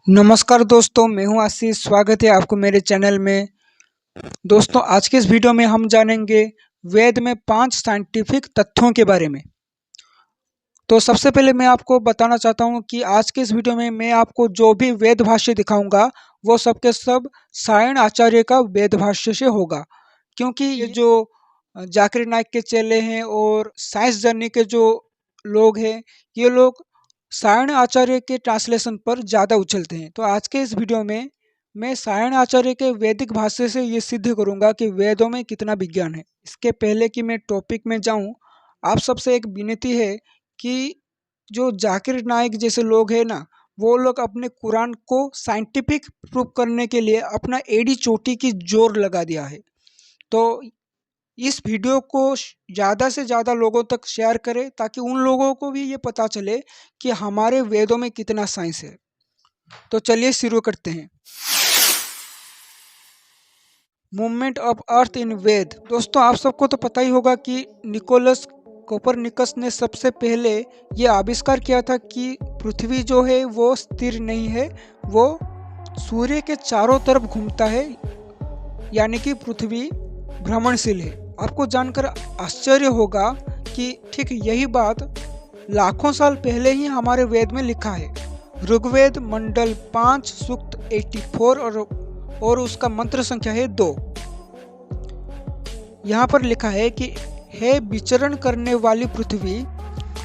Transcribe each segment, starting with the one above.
नमस्कार दोस्तों, मैं हूं आशीष। स्वागत है आपको मेरे चैनल में। दोस्तों, आज के इस वीडियो में हम जानेंगे वेद में 5 साइंटिफिक तथ्यों के बारे में। तो सबसे पहले मैं आपको बताना चाहता हूं कि आज के इस वीडियो में मैं आपको जो भी वेद भाष्य दिखाऊंगा वो सब के सब सायण आचार्य का वेद भाष्य से होगा, क्योंकि ये जो जाकिर नाइक के चेले हैं और साइंस जर्नी के जो लोग हैं, ये लोग सायण आचार्य के ट्रांसलेशन पर ज़्यादा उछलते हैं। तो आज के इस वीडियो में मैं सायण आचार्य के वैदिक भाष्य से ये सिद्ध करूंगा कि वेदों में कितना विज्ञान है। इसके पहले कि मैं टॉपिक में जाऊं, आप सबसे एक विनती है कि जो जाकिर नाइक जैसे लोग हैं ना, वो लोग अपने कुरान को साइंटिफिक प्रूफ करने के लिए अपना एड़ी चोटी की जोर लगा दिया है। तो इस वीडियो को ज़्यादा से ज़्यादा लोगों तक शेयर करें ताकि उन लोगों को भी ये पता चले कि हमारे वेदों में कितना साइंस है। तो चलिए शुरू करते हैं। मूवमेंट ऑफ अर्थ इन वेद। दोस्तों, आप सबको तो पता ही होगा कि निकोलस कोपरनिकस ने सबसे पहले ये आविष्कार किया था कि पृथ्वी जो है वो स्थिर नहीं है, वो सूर्य के चारों तरफ घूमता है, यानी कि पृथ्वी भ्रमणशील है। आपको जानकर आश्चर्य होगा कि ठीक यही बात लाखों साल पहले ही हमारे वेद में लिखा है। ऋग्वेद मंडल 5 सूक्त 84 और उसका मंत्र संख्या है 2। यहाँ पर लिखा है कि हे विचरण करने वाली पृथ्वी,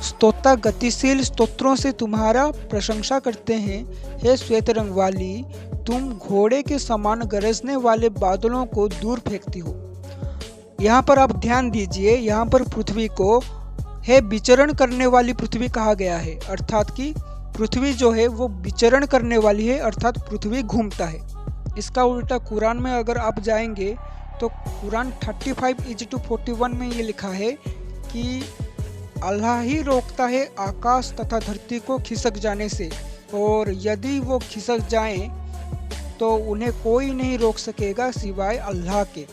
स्तोता गतिशील स्तोत्रों से तुम्हारा प्रशंसा करते हैं। हे श्वेत रंग वाली, तुम घोड़े के समान गरजने वाले बादलों को दूर फेंकती हो। यहाँ पर आप ध्यान दीजिए, यहाँ पर पृथ्वी को हे विचरण करने वाली पृथ्वी कहा गया है, अर्थात कि पृथ्वी जो है वो विचरण करने वाली है, अर्थात पृथ्वी घूमता है। इसका उल्टा कुरान में अगर आप जाएंगे तो कुरान 35:41 में ये लिखा है कि अल्लाह ही रोकता है आकाश तथा धरती को खिसक जाने से, और यदि वो खिसक जाएं तो उन्हें कोई नहीं रोक सकेगा सिवाय अल्लाह के।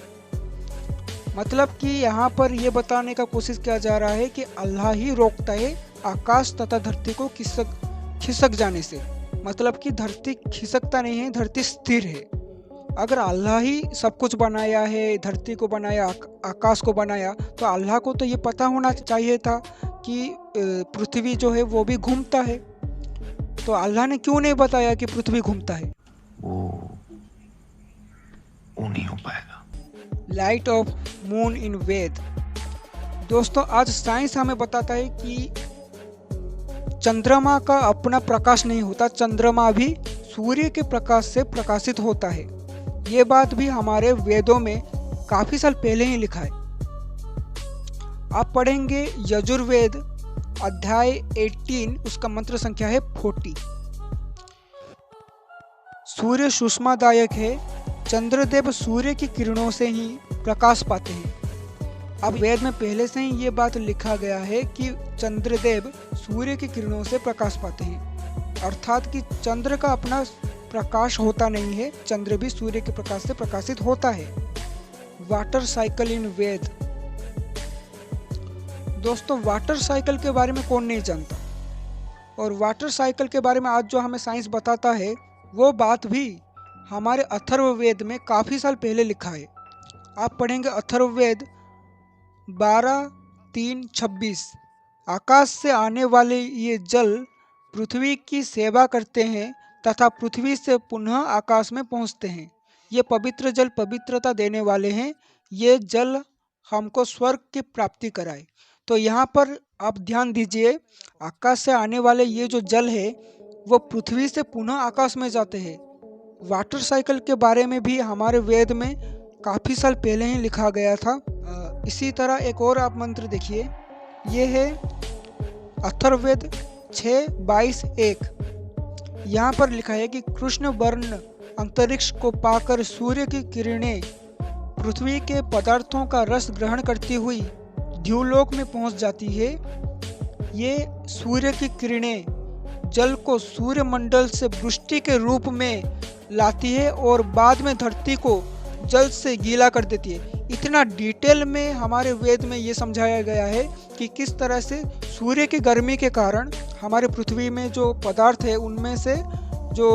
मतलब कि यहाँ पर ये बताने का कोशिश किया जा रहा है कि अल्लाह ही रोकता है आकाश तथा धरती को खिसक जाने से। मतलब कि धरती खिसकता नहीं है, धरती स्थिर है। अगर अल्लाह ही सब कुछ बनाया है, धरती को बनाया, आकाश को बनाया, तो अल्लाह को तो ये पता होना चाहिए था कि पृथ्वी जो है वो भी घूमता है। तो अल्लाह ने क्यों नहीं बताया कि पृथ्वी घूमता है? वो नहीं हो पाएगा। लाइट ऑफ मून इन वेद। दोस्तों, आज साइंस हमें बताता है कि चंद्रमा का अपना प्रकाश नहीं होता, चंद्रमा भी सूर्य के प्रकाश से प्रकाशित होता है। ये बात भी हमारे वेदों में काफी साल पहले ही लिखा है। आप पढ़ेंगे यजुर्वेद अध्याय 18, उसका मंत्र संख्या है 40। सूर्य सुषमादायक है, चंद्रदेव सूर्य की किरणों से ही प्रकाश पाते हैं। अब वेद में पहले से ही ये बात लिखा गया है कि चंद्रदेव सूर्य की किरणों से प्रकाश पाते हैं, अर्थात कि चंद्र का अपना प्रकाश होता नहीं है, चंद्र भी सूर्य के प्रकाश से प्रकाशित होता है। वाटर साइकिल इन वेद। दोस्तों, वाटर साइकिल के बारे में कौन नहीं जानता, और वाटर साइकिल के बारे में आज जो हमें साइंस बताता है वो बात भी हमारे अथर्ववेद में काफ़ी साल पहले लिखा है। आप पढ़ेंगे अथर्ववेद 12:3-26। आकाश से आने वाले ये जल पृथ्वी की सेवा करते हैं तथा पृथ्वी से पुनः आकाश में पहुंचते हैं। ये पवित्र जल पवित्रता देने वाले हैं, ये जल हमको स्वर्ग की प्राप्ति कराए। तो यहाँ पर आप ध्यान दीजिए, आकाश से आने वाले ये जो जल है वो पृथ्वी से पुनः आकाश में जाते हैं। वाटर साइकिल के बारे में भी हमारे वेद में काफ़ी साल पहले ही लिखा गया था। इसी तरह एक और आप मंत्र देखिए, ये है अथर्ववेद 6:22-1। यहाँ पर लिखा है कि कृष्ण वर्ण अंतरिक्ष को पाकर सूर्य की किरणें पृथ्वी के पदार्थों का रस ग्रहण करती हुई द्युलोक में पहुँच जाती है। ये सूर्य की किरणें जल को सूर्य मंडल से वृष्टि के रूप में लाती है और बाद में धरती को जल से गीला कर देती है। इतना डिटेल में हमारे वेद में ये समझाया गया है कि किस तरह से सूर्य की गर्मी के कारण हमारे पृथ्वी में जो पदार्थ है उनमें से जो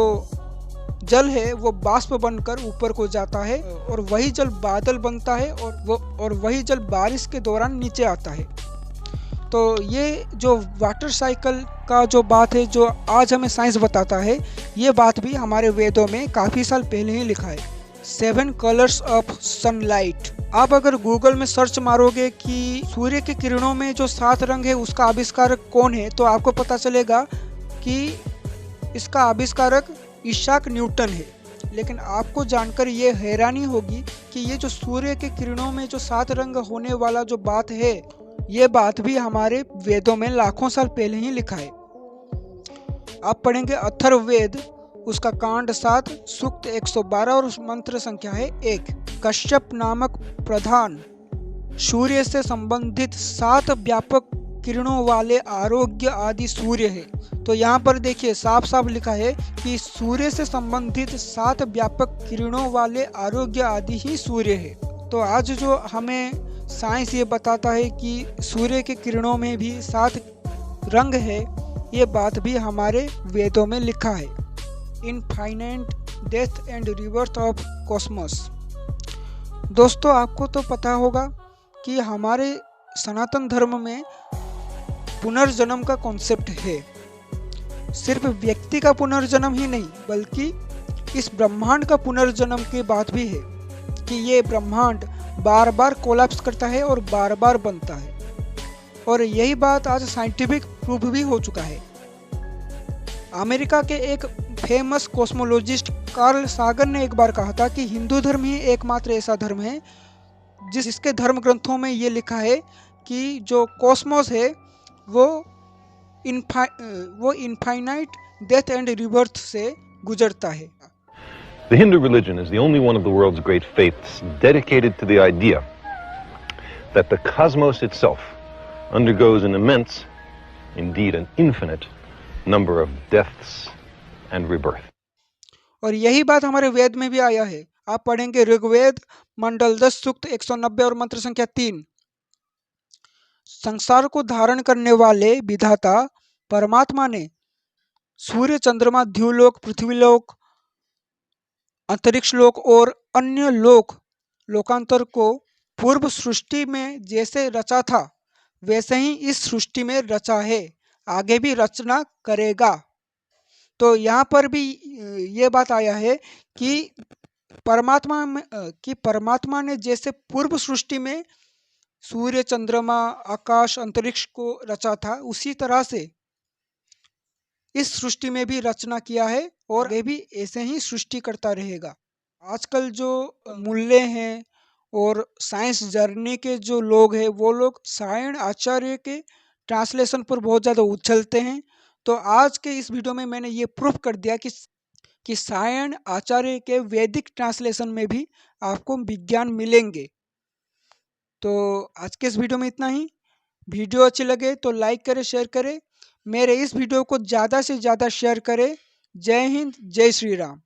जल है वो बाष्प बनकर ऊपर को जाता है और वही जल बादल बनता है और वही जल बारिश के दौरान नीचे आता है। तो ये जो वाटर साइकिल का जो बात है, जो आज हमें साइंस बताता है, ये बात भी हमारे वेदों में काफ़ी साल पहले ही लिखा है। 7 कलर्स ऑफ सनलाइट। आप अगर गूगल में सर्च मारोगे कि सूर्य की किरणों में जो 7 रंग है उसका आविष्कारक कौन है, तो आपको पता चलेगा कि इसका आविष्कारक इसाक न्यूटन है। लेकिन आपको जानकर ये हैरानी होगी कि ये जो सूर्य के किरणों में जो 7 रंग होने वाला जो बात है, ये बात भी हमारे वेदों में लाखों साल पहले ही लिखा है। आप पढ़ेंगे अथर्ववेद, उसका कांड 7, सूक्त 112 और मंत्र संख्या है 1। कश्यप नामक प्रधान सूर्य से संबंधित 7 व्यापक किरणों वाले आरोग्य आदि सूर्य है। तो यहाँ पर देखिए साफ साफ लिखा है कि सूर्य से संबंधित 7 व्यापक किरणों वाले आरोग्य आदि ही सूर्य है। तो आज जो हमें साइंस ये बताता है कि सूर्य के किरणों में भी 7 रंग है, ये बात भी हमारे वेदों में लिखा है। Infinite death and rebirth of Cosmos. दोस्तों, आपको तो पता होगा कि हमारे सनातन धर्म में पुनर्जन्म का कॉन्सेप्ट है। सिर्फ व्यक्ति का पुनर्जन्म ही नहीं, बल्कि इस ब्रह्मांड का पुनर्जन्म की बात भी है कि ये ब्रह्मांड बार बार कोलैप्स करता है और बार बार बनता है। और यही बात आज साइंटिफिक प्रूफ भी हो चुका है। अमेरिका के एक फेमस कॉस्मोलॉजिस्ट कार्ल सागन ने एक बार कहा था कि हिंदू धर्म ही एकमात्र ऐसा धर्म है जिसके धर्म ग्रंथों में ये लिखा है कि जो कॉस्मोस है वो इनफाइनाइट डेथ एंड रिबर्थ से गुजरता है। The Hindu religion is the only one of the world's great faiths dedicated to the idea that the cosmos itself undergoes an immense, indeed an infinite, number of deaths and rebirth. और यही बात हमारे वेद में भी आया है। आप पढ़ेंगे ऋग्वेद मंडल 10 सूक्त 190 और मंत्र संख्या 3। संसार को धारण करने वाले विधाता परमात्मा ने सूर्य, चंद्रमा, द्युलोक, पृथ्वीलोक, अंतरिक्ष लोक और अन्य लोकांतर को पूर्व सृष्टि में जैसे रचा था वैसे ही इस सृष्टि में रचा है, आगे भी रचना करेगा। तो यहाँ पर भी ये बात आया है कि परमात्मा ने जैसे पूर्व सृष्टि में सूर्य, चंद्रमा, आकाश, अंतरिक्ष को रचा था, उसी तरह से इस सृष्टि में भी रचना किया है और ये भी ऐसे ही सृष्टि करता रहेगा। आजकल जो मूल्य हैं और साइंस जर्नी के जो लोग हैं, वो लोग सायण आचार्य के ट्रांसलेशन पर बहुत ज़्यादा उछलते हैं। तो आज के इस वीडियो में मैंने ये प्रूफ कर दिया कि सायण आचार्य के वैदिक ट्रांसलेशन में भी आपको विज्ञान मिलेंगे। तो आज के इस वीडियो में इतना ही। वीडियो अच्छी लगे तो लाइक करें, शेयर करें। मेरे इस वीडियो को ज़्यादा से ज़्यादा शेयर करें। जय हिंद, जय श्री राम।